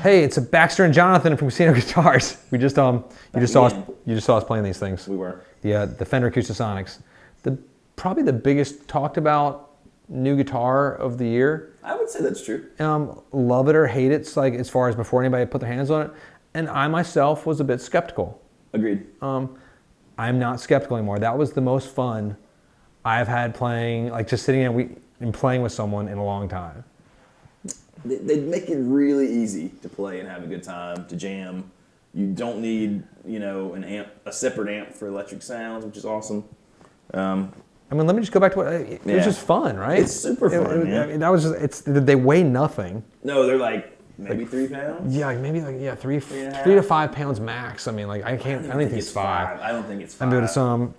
Hey, it's a Baxter and Jonathan from Casino Guitars. We just you just saw us playing these things. We were. The Fender Acoustasonics. Probably the biggest talked about new guitar of the year. I would say that's true. Love it or hate it. It's like as far as before anybody put their hands on it. And I myself was a bit skeptical. Agreed. I'm not skeptical anymore. That was the most fun I've had playing, like just sitting and playing with someone in a long time. They make it really easy to play and have a good time, to jam. You don't need, a separate amp for electric sounds, which is awesome. I mean, let me just go back to it was just fun, right? It's super fun, man. I mean, that was just, they weigh nothing. No, they're like maybe 3 pounds? Yeah, maybe like 3 to 5 pounds max. I mean, like I don't think it's 5. I don't think it's 5. I mean, it's and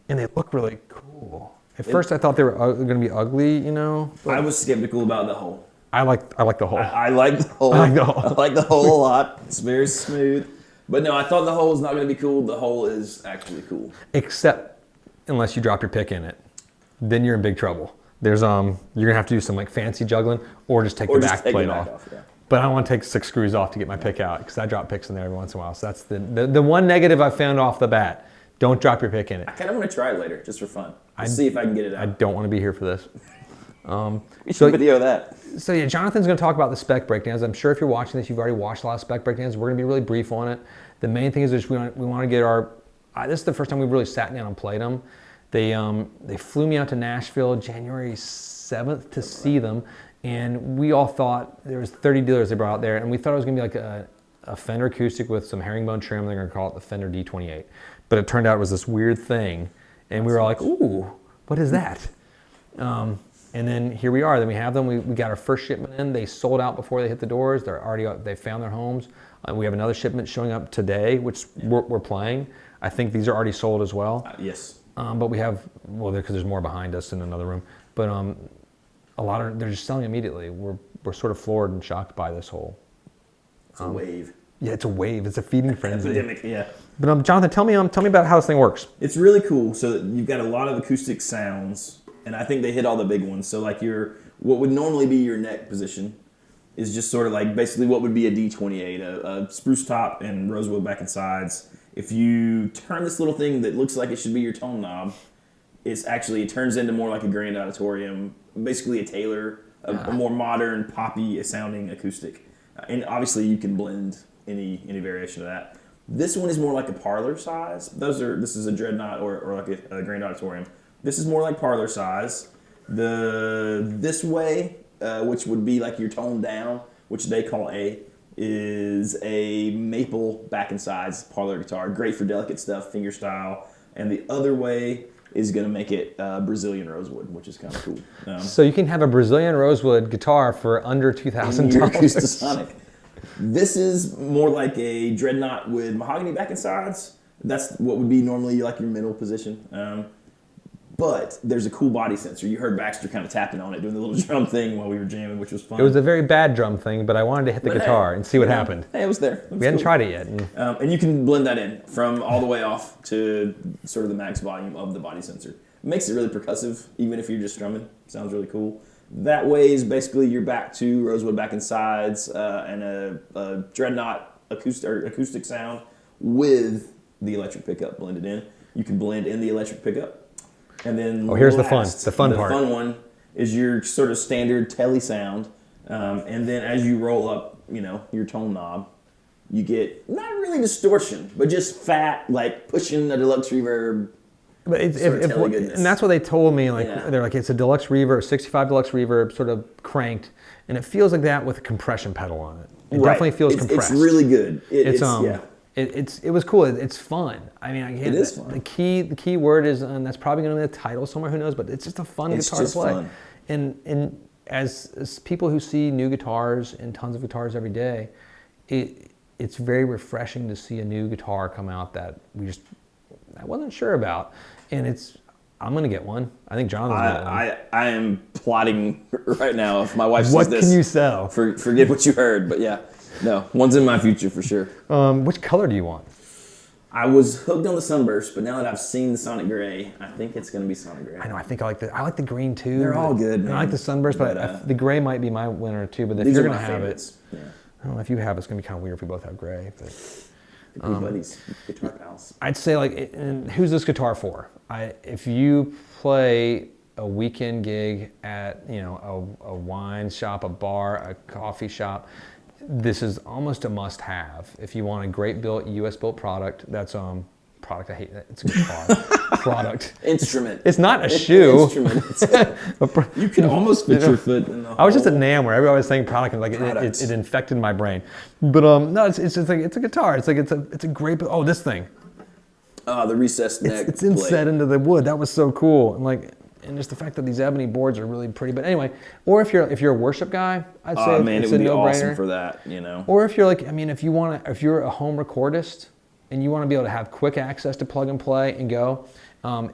they look really cool. At first I thought they were going to be ugly, I was skeptical about the hole. I like the hole. I like the hole. I like the hole. I like the hole a lot. It's very smooth. But no, I thought the hole was not going to be cool. The hole is actually cool. Except unless you drop your pick in it. Then you're in big trouble. There's you're gonna have to do some like fancy juggling, or just take the back plate off. Yeah. But I want to take 6 screws off to get my pick out because I drop picks in there every once in a while. So that's the one negative I found off the bat. Don't drop your pick in it. I kind of want to try it later, just for fun. See if I can get it out. I don't want to be here for this. We should video that. So yeah, Jonathan's going to talk about the spec breakdowns. I'm sure if you're watching this, you've already watched a lot of spec breakdowns. We're going to be really brief on it. The main thing is just we want to get our. This is the first time we've really sat down and played them. They flew me out to Nashville January 7th to see them, and we all thought there was 30 dealers they brought out there, and we thought it was going to be like a Fender acoustic with some herringbone trim. They're going to call it the Fender D28, but it turned out it was this weird thing, and we were all like, "Ooh, what is that?" And then here we are. Then we have them. We got our first shipment in. They sold out before they hit the doors. They're already they found their homes. We have another shipment showing up today, which we're playing. I think these are already sold as well. Yes. But we have, because there's more behind us in another room. But they're just selling immediately. We're sort of floored and shocked by this whole. It's a wave. Yeah, it's a wave. It's a feeding frenzy. Epidemic, yeah. But Jonathan, tell me about how this thing works. It's really cool. So you've got a lot of acoustic sounds, and I think they hit all the big ones. So like what would normally be your neck position is just sort of like basically what would be a D28, a spruce top and rosewood back and sides. If you turn this little thing that looks like it should be your tone knob, it turns into more like a grand auditorium, basically a Taylor, a more modern, poppy sounding acoustic. And obviously you can blend any variation of that. This one is more like a parlor size. This is a dreadnought or like a grand auditorium. This is more like parlor size. This way, which would be like your tone down, which they call A, is a maple back and sides parlor guitar. Great for delicate stuff, finger style. And the other way is going to make it Brazilian rosewood, which is kind of cool. So you can have a Brazilian rosewood guitar for under $2,000. Acoustasonic. This is more like a dreadnought with mahogany back and sides. That's what would be normally like your middle position. But there's a cool body sensor. You heard Baxter kind of tapping on it, doing the little drum thing while we were jamming, which was fun. It was a very bad drum thing, but I wanted to hit the guitar and see what happened. Hey, it was there. We hadn't tried it yet. And you can blend that in from all the way off to sort of the max volume of the body sensor. It makes it really percussive, even if you're just strumming. It sounds really cool. That way is basically you're back to rosewood back and sides and a dreadnought acoustic sound with the electric pickup blended in. You can blend in the electric pickup. And then here's the fun part. The fun one is your sort of standard telly sound. And then as you roll up, your tone knob, you get not really distortion, but just fat, like pushing a deluxe reverb. But and that's what they told me. They're like, it's a deluxe reverb, 65 deluxe reverb, sort of cranked, and it feels like that with a compression pedal on it. It definitely feels compressed. It's really good. It was cool. It's fun. I mean, it is fun. The key word is, and that's probably going to be the title somewhere. Who knows? But it's just a fun guitar to play. Fun. And as people who see new guitars and tons of guitars every day, it's very refreshing to see a new guitar come out that I wasn't sure about. And I'm going to get one. I think John's going to get one. I am plotting right now. If my wife says what this, can you sell? Forget what you heard. But yeah, no, one's in my future for sure. Which color do you want? I was hooked on the Sunburst, but now that I've seen the Sonic Gray, I think it's going to be Sonic Gray. I know. I think I like the green too. They're all good, man. I like the Sunburst, but the gray might be my winner too. But if you're going to have it, I don't know if you have. It's gonna be kind of weird if we both have gray. But Could be buddies, guitar pals. I'd say like, and who's this guitar for? If you play a weekend gig at a wine shop, a bar, a coffee shop, this is almost a must-have. If you want a great built U.S. built product, that's product. I hate that. It's a guitar product. Instrument. It's not a shoe. Instrument. You can almost fit your foot in the hole. I was just at NAMM where everybody was saying product and like it infected my brain. But no, it's just like it's a guitar. It's like it's a great. Oh, this thing. The recessed neck. It's inset into the wood. That was so cool. And just the fact that these ebony boards are really pretty. But anyway, or if you're a worship guy, I'd say man, it's it would a be no-brainer. awesome for that, Or if you're like, if you're a home recordist and you want to be able to have quick access to plug and play and go,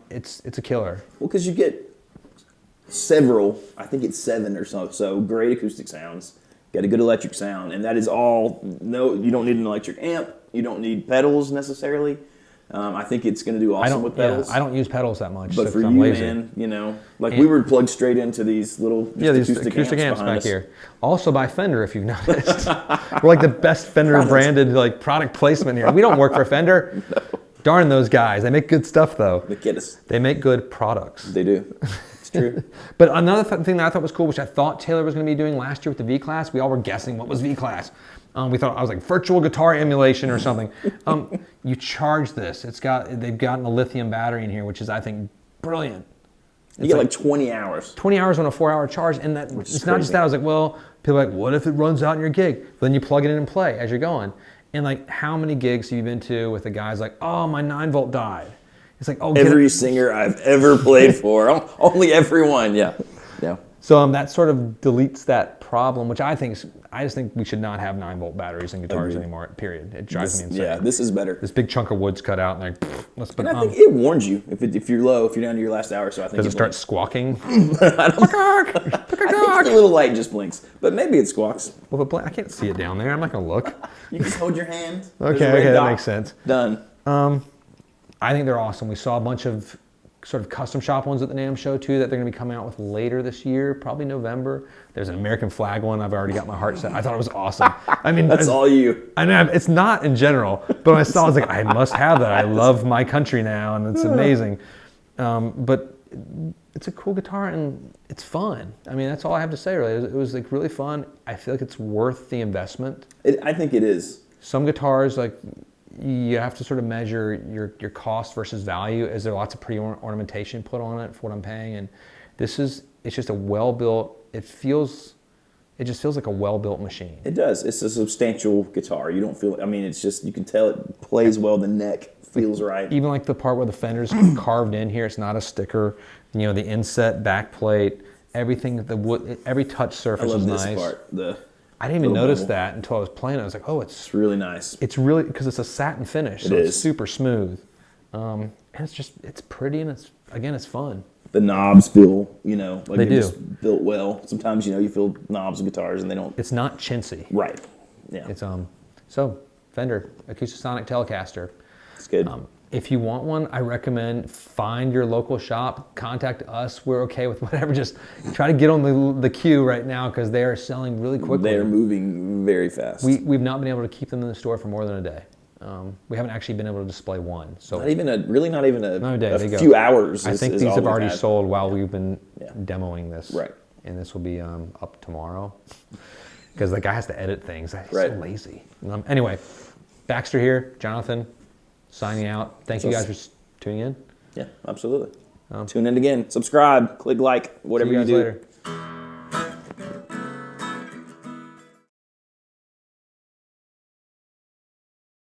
it's a killer. Well, because you get several, I think it's 7 or so great acoustic sounds. Got a good electric sound, and that is all. No, you don't need an electric amp. You don't need pedals necessarily. I think it's going to do awesome with pedals. I don't use pedals that much. But so for you, I'm lazy. man, we were plugged straight into these little these acoustic amps back here. Also by Fender, if you've noticed. We're like the best Fender branded like product placement here. We don't work for Fender. No. Darn those guys. They make good stuff though. They get us. They make good products. They do. It's true. But another thing that I thought was cool, which I thought Taylor was going to be doing last year with the V-Class, we all were guessing what was V-Class. We thought I was like virtual guitar emulation or something. You charge this. They've gotten a lithium battery in here, which is I think brilliant. You get like 20 hours. 20 hours on a 4-hour charge, and it's crazy. Not just that. I was like, well, people are like, what if it runs out in your gig? Then you plug it in and play as you're going. And like, how many gigs have you been to with the guys like, oh, my 9-volt died? It's like, oh, every singer I've ever played for, only everyone, yeah. So that sort of deletes that problem, which I just think we should not have 9-volt batteries in guitars anymore. Period. It drives me insane. Yeah, this is better. This big chunk of wood's cut out, and let's put. And I think it warns you if you're low, if you're down to your last hour. So I think does it start squawking? I think the little light just blinks, but maybe it squawks. Well, if I can't see it down there. I'm not gonna look. You just hold your hand. Okay, that makes sense. Done. I think they're awesome. We saw a bunch of sort of custom shop ones at the NAMM show too that they're going to be coming out with later this year, probably November. There's an American flag one. I've already got my heart set. I thought it was awesome. I mean, that's all you. I know it's not in general, but when I saw it, I was like, I must have that. I love my country now, and it's amazing. But it's a cool guitar and it's fun. I mean, that's all I have to say really. It was like really fun. I feel like it's worth the investment. I think it is. Some guitars, like, you have to sort of measure your cost versus value. Is there lots of pretty ornamentation put on it for what I'm paying? And it's just a well-built, it just feels like a well-built machine. It does. It's a substantial guitar. You don't feel, it's just, you can tell it plays well. The neck feels right. Even like the part where the Fender's carved in here, it's not a sticker. The inset back plate, everything, the wood, every touch surface is nice. I love this part. I didn't even notice that until I was playing it. I was like, oh, it's really nice. It's really, because it's a satin finish, so it's super smooth. And it's pretty, and it's fun. The knobs feel, like they do. Just built well. Sometimes, you feel knobs of guitars and they don't. It's not chintzy. Right. Yeah. It's, so Fender Acoustasonic Telecaster. It's good. If you want one, I recommend find your local shop, contact us. We're okay with whatever. Just try to get on the queue right now because they are selling really quickly. They are moving very fast. We've not been able to keep them in the store for more than a day. We haven't actually been able to display one. So not even a day. A few hours. I think these have already sold while we've been demoing this. Right. And this will be up tomorrow because the guy has to edit things. He's so lazy. Anyway, Baxter here, Jonathan. Signing out. Thank you guys for tuning in. Yeah, absolutely. Tune in again. Subscribe. Click like. Whatever you do. Later.